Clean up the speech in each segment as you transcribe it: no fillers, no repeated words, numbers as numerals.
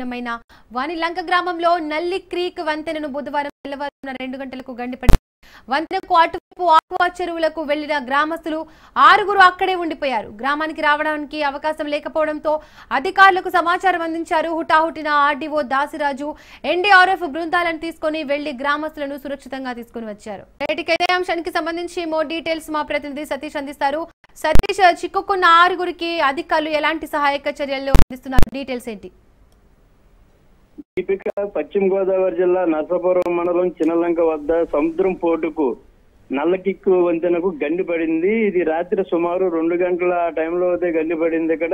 మైన వానిలంక గ్రామంలో నల్లి క్రీక్ వంతెనను బుధవారం తెల్లవారున 2 గంటలకు గండిపడింది. వంతెనకు అటువైపు ఆక్వా చెరువులకు వెళ్లిన గ్రామస్తులు 6 అక్కడే ఉండిపోయారు. గ్రామానికి రావడానికి అవకాశం లేకపోవడంతో అధికారులకు సమాచారం అందించారు. హుటాహుటిన ఆర్డీఓ దాసిరాజు ఎన్డీఆర్ఎఫ్ బృందాలను తీసుకుని వెళ్లి గ్రామస్తులను సురక్షితంగా తీసుకుని వచ్చారు. ఇదే అంశానికి సంబంధించి మోర్ డీటెయిల్స్ మా ప్రతినిధి సతీష్ అందిస్తారు. సతీష్, చిక్కుకున్న 6 అధికారులు ఎలాంటి సహాయక చర్యలు అందిస్తున్నారు? డీటెయిల్స్ ఏంటి? దీపిక, పశ్చిమ గోదావరి జిల్లా నర్సాపురం మండలం చిన్నలంక వద్ద సముద్రం పోర్టుకు నల్లకిక్కు వంతెనకు గండి పడింది. ఇది రాత్రి సుమారు 2 గంటల టైంలో అయితే గండి పడింది. ఇక్కడ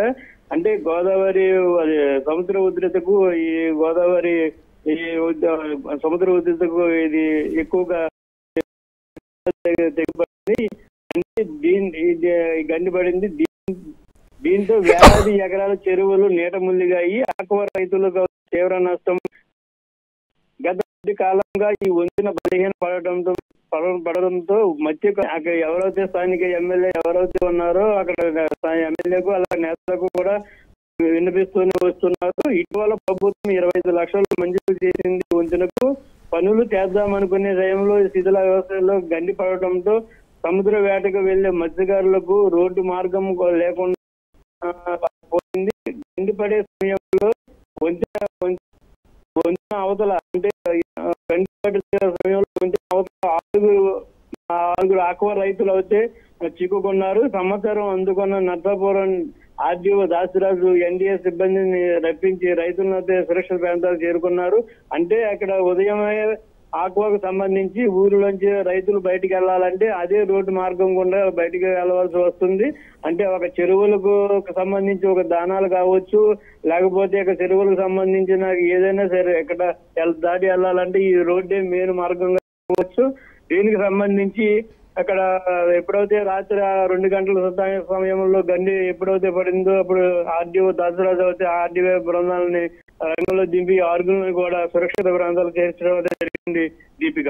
అంటే గోదావరి సముద్ర ఉధృతకు ఈ గోదావరి సముద్ర ఉధృతకు ఇది ఎక్కువగా తెగిపడింది. అంటే గండి పడింది. దీంతో వేలాది ఎకరాల చెరువులు నీట మునిగాయి. ఆక్వా రైతులకు తీవ్ర నష్టం. గత కొద్ది కాలంగా ఈ వంతెన పడడంతో మధ్య ఎవరైతే స్థానిక ఎమ్మెల్యే ఎవరైతే ఉన్నారో అక్కడ ఎమ్మెల్యేకు అలా నేతలకు కూడా వినిపిస్తూనే వస్తున్నారు. ఇటీవల ప్రభుత్వం 25 లక్షలు మంజూరు చేసింది వంతెనకు. పనులు చేద్దామనుకునే టైంలో శిథిల వ్యవస్థలో గండి పడటంతో సముద్ర వేటకు వెళ్లే మత్స్యకారులకు రోడ్డు మార్గం లేకుండా పోయింది. గండి పడే సమయంలో వంతెన అవతల అంటే గండి పడే సమయంలో వంతెన అవతల 6 ఆక్వా రైతులు అయితే చిక్కుకున్నారు. సమాచారం అందుకున్న నర్సాపురం ఆర్డీఓ దాసిరాజు ఎన్డీఎస్ సిబ్బందిని రప్పించి రైతులను అయితే సురక్షిత ప్రాంతాలు చేరుకున్నారు. అంటే అక్కడ ఉదయమే ఆక్వాకు సంబంధించి ఊరిలోంచి రైతులు బయటికి వెళ్లాలంటే అదే రోడ్డు మార్గం గుండా బయటికి వెళ్ళవలసి వస్తుంది. అంటే ఒక చెరువులకు సంబంధించి ఒక దానాలు కావచ్చు, లేకపోతే ఒక చెరువులకు సంబంధించిన ఏదైనా సరే ఎక్కడ దాటి వెళ్ళాలంటే ఈ రోడ్డే మెయిన్ మార్గంగా కావచ్చు. దీనికి సంబంధించి అక్కడ ఎప్పుడైతే రాత్రి 2 గంటల సమయంలో గండి ఎప్పుడైతే పడిందో అప్పుడు ఆర్డీఓ దాసరాజు అయితే ఆర్డీఓ బృందాలని రంగంలో దింపి 6 కూడా సురక్షిత ప్రాంతాలు చేర్చడం జరిగింది. దీపిక.